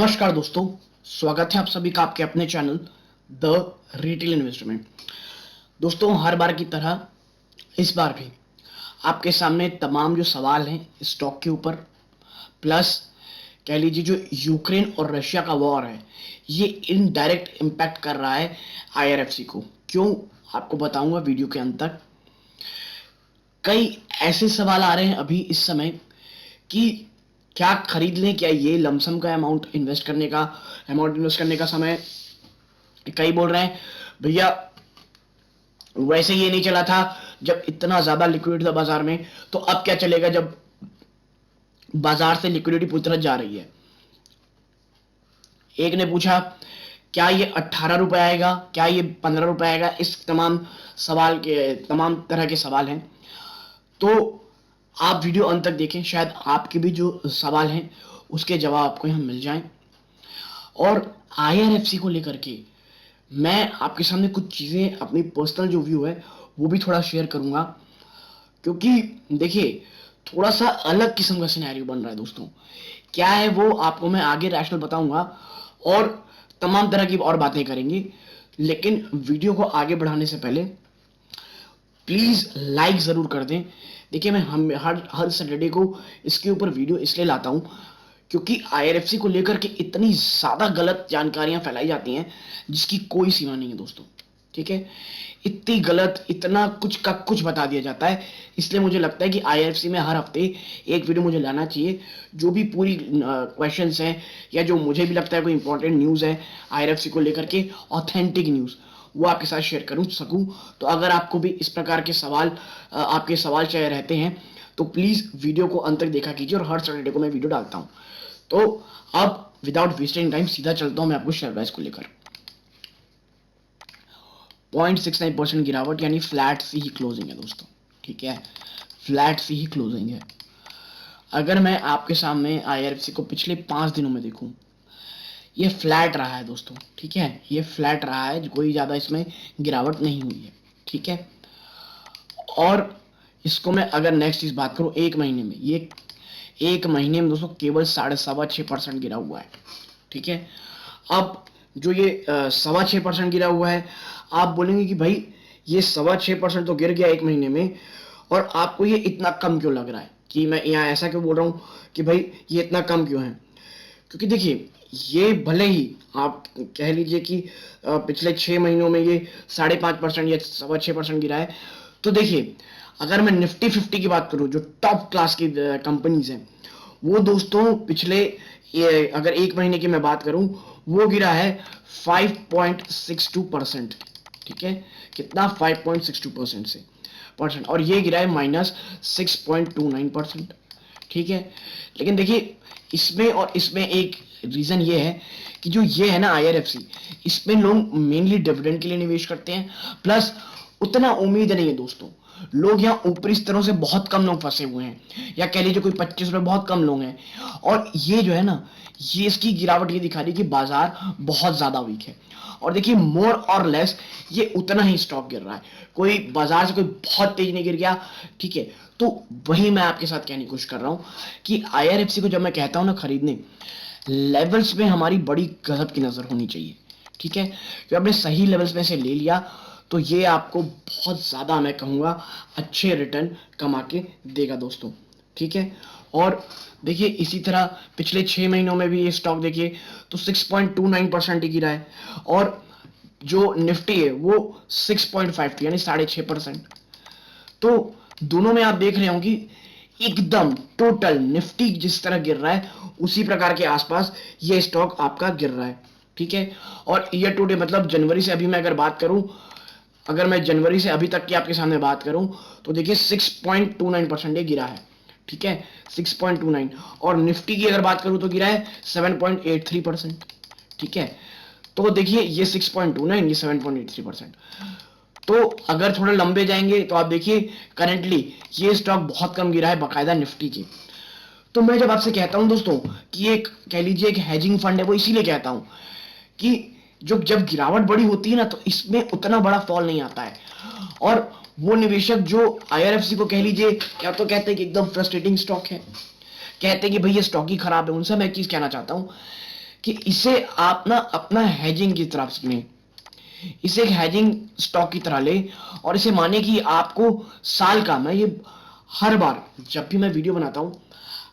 नमस्कार दोस्तों, स्वागत है आप सभी का आपके अपने चैनल द रिटेल इन्वेस्टर में। दोस्तों, हर बार की तरह इस बार भी आपके सामने तमाम जो सवाल हैं स्टॉक के ऊपर, प्लस कह लीजिए जो यूक्रेन और रशिया का वॉर है, ये इनडायरेक्ट इम्पैक्ट कर रहा है आईआरएफसी को। क्यों, आपको बताऊंगा वीडियो के अंत तक। कई ऐसे सवाल आ रहे हैं अभी इस समय कि क्या खरीद लें, क्या ये लमसम का अमाउंट इन्वेस्ट करने का समय। कई बोल रहे हैं भैया वैसे ये नहीं चला था जब इतना ज्यादा लिक्विडिटी था बाजार में, तो अब क्या चलेगा जब बाजार से लिक्विडिटी पूरी तरह जा रही है। एक ने पूछा क्या ये 18 रुपए आएगा, क्या ये 15 रुपए आएगा। इस तमाम तरह के सवाल हैं, तो आप वीडियो अंत तक देखें, शायद आपके भी जो सवाल हैं उसके जवाब आपको यहाँ मिल जाएं। और आईआरएफसी को लेकर के मैं आपके सामने कुछ चीज़ें, अपनी पर्सनल जो व्यू है वो भी थोड़ा शेयर करूंगा, क्योंकि देखिए थोड़ा सा अलग किस्म का सिनेरियो बन रहा है दोस्तों। क्या है वो आपको मैं आगे रैशनल बताऊंगा और तमाम तरह की और बातें करेंगे। लेकिन वीडियो को आगे बढ़ाने से पहले प्लीज़ लाइक ज़रूर कर दें। देखिए मैं हम हर सैटरडे को इसके ऊपर वीडियो इसलिए लाता हूँ क्योंकि आईआरएफसी को लेकर के इतनी ज़्यादा गलत जानकारियाँ फैलाई जाती हैं जिसकी कोई सीमा नहीं है दोस्तों। ठीक है, इतनी गलत, इतना कुछ का कुछ बता दिया जाता है। इसलिए मुझे लगता है कि आईआरएफसी में हर हफ्ते एक वीडियो मुझे लाना चाहिए, जो भी पूरी क्वेश्चंस हैं या जो मुझे भी लगता है कोई इंपॉर्टेंट न्यूज़ है आईआरएफसी को लेकर के, ऑथेंटिक न्यूज़, वो आपके साथ शेयर करूँ सकूँ। तो अगर आपको भी इस प्रकार के आपके सवाल चाहे रहते हैं तो प्लीज़ वीडियो को अंत तक देखा कीजिए, और हर सैटरडे को मैं वीडियो डालता हूँ। तो अब विदाउट वेस्टिंग टाइम सीधा चलता हूँ मैं आपको शेयर प्राइस को लेकर। 0.69% गिरावट, यानी फ्लैट सी ही क्लोजिंग है दोस्तों। ठीक है, फ्लैट सी ही क्लोजिंग है। अगर मैं आपके सामने आईआरएफसी को पिछले 5 दिनों में देखूं, ये फ्लैट रहा है दोस्तों। ठीक है, ये फ्लैट रहा है, कोई ज़्यादा इसमें गिरावट नहीं हुई है। ठीक है, और इसको मैं अगर नेक्स्ट चीज़ बात करूं, एक महीने में, ये एक महीने में दोस्तों केवल 6.25% गिरा हुआ है। ठीक है, अब जो ये 6.25% गिरा हुआ है, आप बोलेंगे कि भाई ये 6.25% तो गिर गया एक महीने में, और आपको ये इतना कम क्यों लग रहा है, कि मैं यहाँ ऐसा क्यों बोल रहा हूँ कि भाई ये इतना कम क्यों है। क्योंकि देखिए ये भले ही आप कह लीजिए कि पिछले 6 महीनों में ये 5.5% या 6.25% गिरा है, तो देखिए अगर मैं निफ्टी 50 की बात करूं, जो टॉप क्लास की कंपनीज हैं, वो दोस्तों पिछले अगर एक महीने की मैं बात करूं, वो गिरा है 5.62%। ठीक है, कितना, 5.62% से परसेंट, और ये गिरा है -6.29%। ठीक है, लेकिन देखिए इसमें और इसमें एक रीजन ये है कि जो ये है ना आईआरएफसी, इसमें लोग मेनली डिविडेंड के लिए निवेश करते हैं, प्लस उतना उम्मीद नहीं है दोस्तों। लोग यहाँ ऊपरी स्तरों से बहुत कम लोग फंसे हुए हैं, या कह लीजिए कोई 25 रुपए बहुत कम लोग हैं, और ये जो है ना, ये इसकी गिरावट ये दिखा रही है कि बाजार बहुत ज्यादा वीक है। और देखिए मोर और लेस ये उतना ही स्टॉक गिर रहा है, कोई बाजार से कोई बहुत तेज नहीं गिर गया। ठीक है, तो वही मैं आपके साथ कहने की कोशिश कर रहा हूं कि आईआरएफसी को जब मैं कहता हूं ना खरीदने, लेवल्स में हमारी बड़ी गजब की नजर होनी चाहिए। ठीक है, जब आपने सही लेवल्स में से ले लिया तो ये आपको बहुत ज़्यादा, मैं कहूँगा, अच्छे रिटर्न कमा के देगा दोस्तों। ठीक है, और देखिए इसी तरह पिछले 6 महीनों में भी ये स्टॉक देखिए तो 6.29% ही गिरा है, और जो निफ्टी है वो 6.52 यानी 6.5%। तो दोनों में आप देख रहे हो कि एकदम टोटल निफ्टी जिस तरह गिर रहा है उसी प्रकार के आसपास ये स्टॉक आपका गिर रहा है। ठीक है, और ईयर टू डे मतलब जनवरी से अभी मैं अगर बात करूं, अगर मैं जनवरी से अभी तक की आपके सामने बात करूं, तो देखिए 6.29% ये गिरा है। ठीक है, 6.29, और निफ्टी की अगर बात करूं तो गिरा है 7.83%। ठीक है, तो देखिए ये 6.29, ये 7.83%। तो अगर थोड़े लंबे जाएंगे तो आप देखिए करंटली ये स्टॉक बहुत कम गिरा है बाकायदा निफ्टी की। तो मैं जब आपसे कहता हूं दोस्तों कि एक कह लीजिए एक हेजिंग फंड है, वो इसीलिए कहता हूं कि जब गिरावट बड़ी होती है ना, तो इसमें उतना बड़ा फॉल नहीं आता है। और वो निवेशक जो आईआरएफसी को कह लीजिए, या तो कहते हैं कि एकदम फ्रस्ट्रेटिंग स्टॉक है, कहते हैं कि भाई ये स्टॉक ही खराब है, उनसे मैं एक चीज कहना चाहता हूं कि इसे आप ना अपना हेजिंग की तरफ से, इसे एक हेजिंग स्टॉक की तरह ले और इसे माने कि आपको साल का, मैं ये हर बार जब भी मैं वीडियो बनाता हूं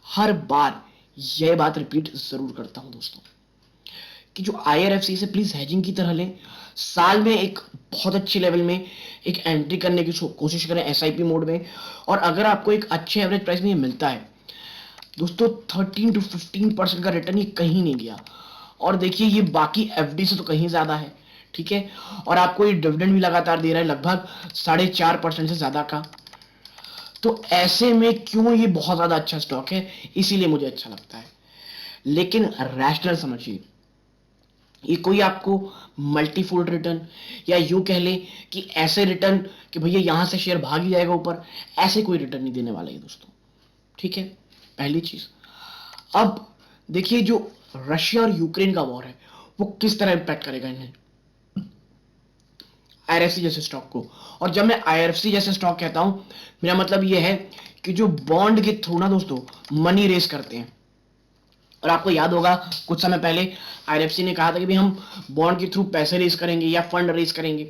हर बार यह बात रिपीट जरूर करता हूं दोस्तों कि जो आईआरएफसी से प्लीज हेजिंग की तरह लें, साल में एक बहुत अच्छे लेवल में एक एंट्री करने की कोशिश करें एसआईपी मोड में, और अगर आपको एक अच्छे एवरेज प्राइस में ये मिलता है दोस्तों 13 to 15% का रिटर्न ये कहीं नहीं गया, और देखिए ये बाकी एफडी से तो कहीं ज्यादा है, ठीक है, और आपको ये डिविडेंड भी लगातार दे रहा है लगभग 4.5% से ज्यादा का। तो ऐसे में क्यों ये बहुत ज्यादा अच्छा स्टॉक है, इसीलिए मुझे अच्छा लगता है। लेकिन रैशनल समझिए, ये कोई आपको मल्टीफोल्ड रिटर्न या यूं कह ले कि ऐसे रिटर्न कि भैया यहां से शेयर भाग ही जाएगा ऊपर, ऐसे कोई रिटर्न नहीं देने वाला है दोस्तों, ठीक है। पहली चीज, अब देखिए जो रशिया और यूक्रेन का वॉर है वो किस तरह इंपैक्ट करेगा इन्हें, आईआरएफसी जैसे स्टॉक को। और जब मैं आईआरएफसी जैसे स्टॉक कहता हूं, मेरा मतलब यह है कि जो बॉन्ड के थ्रू ना दोस्तों मनी रेस करते हैं, और आपको याद होगा कुछ समय पहले आईआरएफसी ने कहा था कि भाई हम बॉन्ड के थ्रू पैसे रेस करेंगे या फंड रेस करेंगे,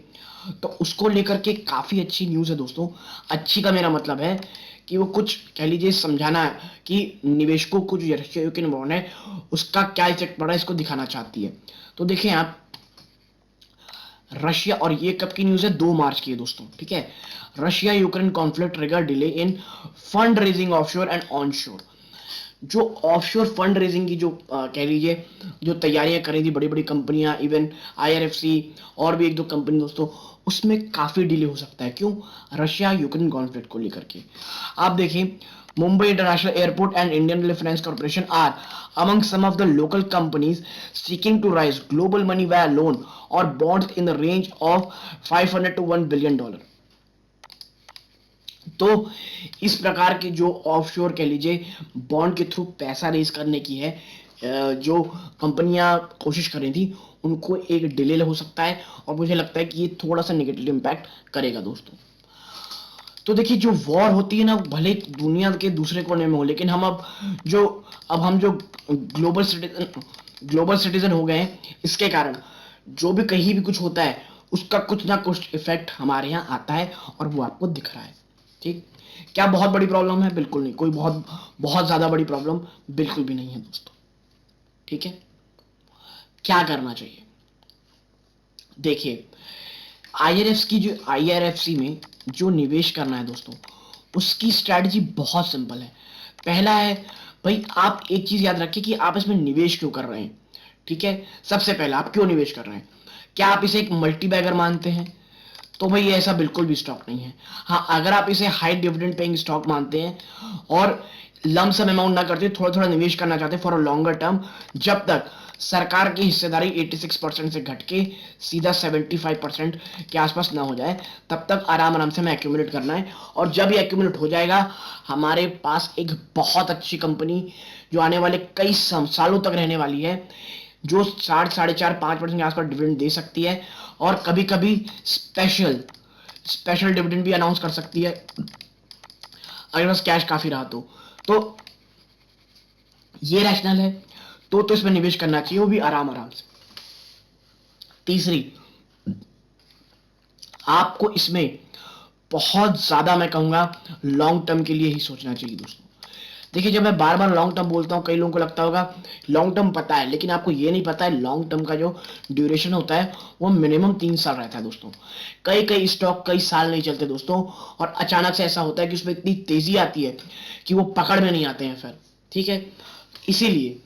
तो उसको लेकर के काफी अच्छी न्यूज है दोस्तों। अच्छी का मेरा मतलब है कि वो कुछ कह लीजिए समझाना है कि निवेशकों को जो रशिया यूक्रेन बॉन्ड है उसका क्या इफेक्ट पड़ा है, इसको दिखाना चाहती है। तो देखें आप, रशिया, और ये कब की न्यूज है, 2 मार्च की है दोस्तों, ठीक है। Russia Ukraine conflict trigger delay in fund raising offshore and onshore. जो ऑफशोर फंड रेजिंग की जो कह लीजिए जो तैयारियां कर रही थी बड़ी बड़ी कंपनियां, इवन आईआरएफसी और भी एक दो कंपनी दोस्तों, उसमें काफी डिले हो सकता है। क्यों? रशिया यूक्रेन कॉन्फ्लिक्ट को लेकर के। आप देखिए, Mumbai International Airport and Indian Railway Finance Corporation are among some of the local companies seeking to raise global money via loan or bonds in the range of 500 to $1 billion। तो इस प्रकार की जो ऑफशोर कह लीजिए bond के through पैसा raise करने की है जो कंपनियां कोशिश कर रही थी, उनको एक डिले हो सकता है, और मुझे लगता है कि ये थोड़ा सा नेगेटिव इम्पैक्ट करेगा दोस्तों। तो देखिए जो वॉर होती है ना, भले दुनिया के दूसरे कोने में हो, लेकिन हम जो ग्लोबल सिटीजन हो गए हैं, इसके कारण जो भी कहीं भी कुछ होता है उसका कुछ ना कुछ इफेक्ट हमारे यहाँ आता है, और वो आपको दिख रहा है, ठीक। क्या बहुत बड़ी प्रॉब्लम है? बिल्कुल नहीं, कोई बहुत बहुत ज्यादा बड़ी प्रॉब्लम बिल्कुल भी नहीं है दोस्तों, ठीक है। क्या करना चाहिए? देखिए, आईआरएफसी में जो निवेश करना है दोस्तों, उसकी स्ट्रैटेजी बहुत सिंपल है। पहला है, भाई आप एक चीज याद रखिए कि आप इसमें निवेश क्यों कर रहे हैं, ठीक है। सबसे पहला, आप क्यों निवेश कर रहे हैं? क्या आप इसे एक मल्टी बैगर मानते हैं? तो भाई ऐसा बिल्कुल भी स्टॉक नहीं है। हाँ, अगर आप इसे हाई डिविडेंड पेइंग स्टॉक मानते हैं और लम सम अमाउंट ना करते, थोड़ा थोड़ा निवेश करना चाहते फॉर अ लॉन्गर टर्म, जब तक सरकार की हिस्सेदारी 86% से घट के सीधा 75% के आसपास ना हो जाए, तब तक आराम आराम से हमें एक्यूमुलेट करना है। और जब ये एक्यूमुलेट हो जाएगा, हमारे पास एक बहुत अच्छी कंपनी जो आने वाले कई सालों तक रहने वाली है, जो 4.5-5% के आसपास डिविडेंड दे सकती है, और कभी कभी स्पेशल डिविडेंड भी अनाउंस कर सकती है अगर बस कैश काफी रहा तो ये रैशनल है। तो इसमें निवेश करना चाहिए, वो भी आराम आराम से। तीसरी, आपको इसमें बहुत ज्यादा, मैं कहूंगा, लॉन्ग टर्म के लिए ही सोचना चाहिए दोस्तों। देखिए, जब मैं बार बार लॉन्ग टर्म बोलता हूं, कई लोगों को लगता होगा लॉन्ग टर्म पता है, लेकिन आपको ये नहीं पता है लॉन्ग टर्म का जो ड्यूरेशन होता है वो मिनिमम 3 साल रहता है दोस्तों। कई कई स्टॉक कई साल नहीं चलते दोस्तों, और अचानक से ऐसा होता है कि उसमें इतनी तेजी आती है कि वो पकड़ में नहीं आते हैं फिर, ठीक है। इसीलिए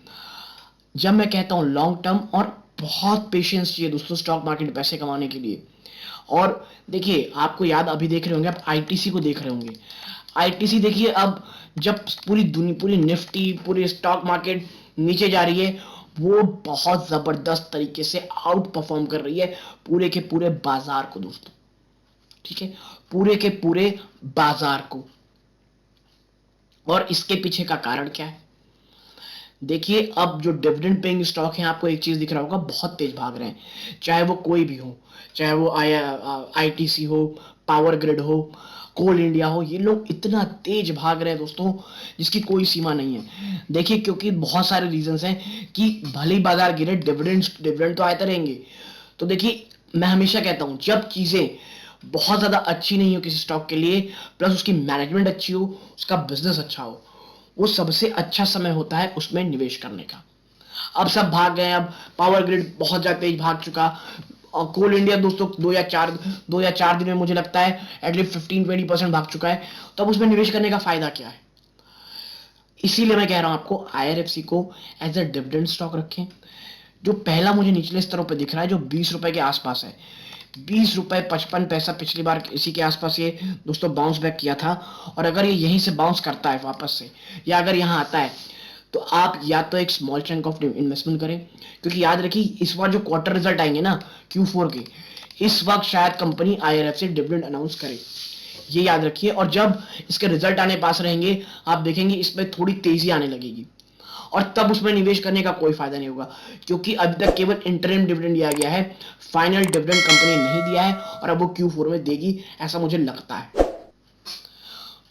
जब मैं कहता हूं लॉन्ग टर्म, और बहुत पेशेंस चाहिए दोस्तों स्टॉक मार्केट में पैसे कमाने के लिए। और देखिए, आपको याद, अभी देख रहे होंगे आप आईटीसी को देख रहे होंगे। आईटीसी देखिए, अब जब पूरी निफ्टी, पूरी स्टॉक मार्केट नीचे जा रही है, वो बहुत जबरदस्त तरीके से आउट परफॉर्म कर रही है पूरे के पूरे बाजार को दोस्तों, ठीक है, पूरे के पूरे बाजार को। और इसके पीछे का कारण क्या है? देखिए, अब जो डिविडेंड पेइंग स्टॉक है, आपको एक चीज दिख रहा होगा, बहुत तेज भाग रहे हैं, चाहे वो कोई भी हो, चाहे वो आईटीसी हो, पावर ग्रिड हो, कोल इंडिया हो, ये लोग इतना तेज भाग रहे हैं दोस्तों जिसकी कोई सीमा नहीं है। देखिए क्योंकि बहुत सारे रीजंस हैं कि भले ही बाजार गिरे, डिविडेंड तो आते रहेंगे। तो देखिए मैं हमेशा कहता हूं जब चीजें बहुत ज्यादा अच्छी नहीं हो किसी स्टॉक के लिए, प्लस उसकी मैनेजमेंट अच्छी हो, उसका बिजनेस अच्छा हो, वो सबसे अच्छा समय होता है उसमें निवेश करने का। अब सब भाग गए, अब पावर ग्रिड बहुत ज्यादा तेज भाग चुका, और कोल इंडिया दोस्तों 2 या 4 दिन में मुझे लगता है एटलीस्ट 15-20% भाग चुका है। तो अब उसमें निवेश करने का फायदा क्या है? इसीलिए मैं कह रहा हूं आपको आईआरएफसी को एज अ डिविडेंड स्टॉक रखें। जो पहला मुझे निचले स्तरों पे दिख रहा है जो 20 रुपए के आसपास है, 20 रुपए 55 पैसा पिछली बार इसी के आसपास ये दोस्तों बाउंस बैक किया था। और अगर ये यहीं से बाउंस करता है वापस से, या अगर यहाँ आता है, तो आप या तो एक स्मॉल चंक ऑफ इन्वेस्टमेंट करें, क्योंकि याद रखिए इस बार जो क्वार्टर रिजल्ट आएंगे ना Q4 के, इस वक्त शायद कंपनी आईआरएफ से डिविडेंड अनाउंस करे, ये याद रखिए। और जब इसके रिजल्ट आने पास रहेंगे, आप देखेंगे इसमें थोड़ी तेजी आने लगेगी, और तब उसमें निवेश करने का कोई फायदा नहीं होगा, क्योंकि अभी तक केवल इंटरिम डिविडेंड दिया गया है, फाइनल डिविडेंड कंपनी ने नहीं दिया है, और अब वो Q4 में देगी ऐसा मुझे लगता है।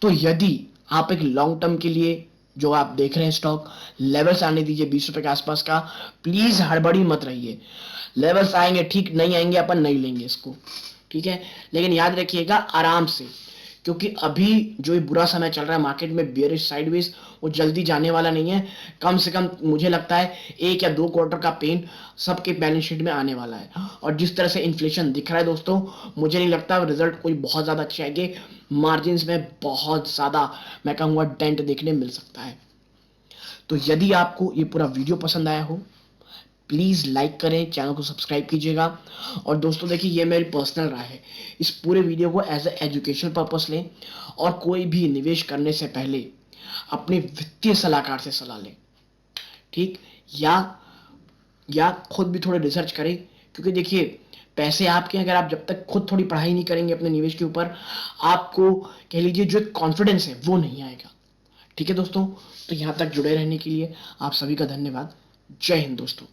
तो यदि आप एक लॉन्ग टर्म के लिए जो आप देख रहे हैं स्टॉक, लेवल्स आने दीजिए 20 रुपए के आसपास का, प्लीज हड़बड़ी मत रहिए। लेवल्स आएंगे ठीक, नहीं आएंगे अपन नहीं लेंगे इसको, ठीक है, लेकिन याद रखिएगा आराम से, क्योंकि अभी जो ये बुरा समय चल रहा है मार्केट में, बेयरिश साइडवेज, वो जल्दी जाने वाला नहीं है। कम से कम मुझे लगता है 1 या 2 क्वार्टर का पेन सबके बैलेंस शीट में आने वाला है। और जिस तरह से इन्फ्लेशन दिख रहा है दोस्तों, मुझे नहीं लगता रिजल्ट कोई बहुत ज्यादा अच्छे आएंगे, मार्जिन में बहुत ज्यादा मैं कहूँगा डेंट देखने मिल सकता है। तो यदि आपको ये पूरा वीडियो पसंद आया हो, प्लीज़ लाइक करें, चैनल को सब्सक्राइब कीजिएगा। और दोस्तों देखिए ये मेरी पर्सनल राय है, इस पूरे वीडियो को एज ए एजुकेशनल पर्पस लें, और कोई भी निवेश करने से पहले अपने वित्तीय सलाहकार से सलाह लें, ठीक, या खुद भी थोड़े रिसर्च करें, क्योंकि देखिए पैसे आपके, अगर आप जब तक खुद थोड़ी पढ़ाई नहीं करेंगे अपने निवेश के ऊपर, आपको कह लीजिए जो कॉन्फिडेंस है वो नहीं आएगा। ठीक है दोस्तों, तो यहाँ तक जुड़े रहने के लिए आप सभी का धन्यवाद। जय हिंद दोस्तों।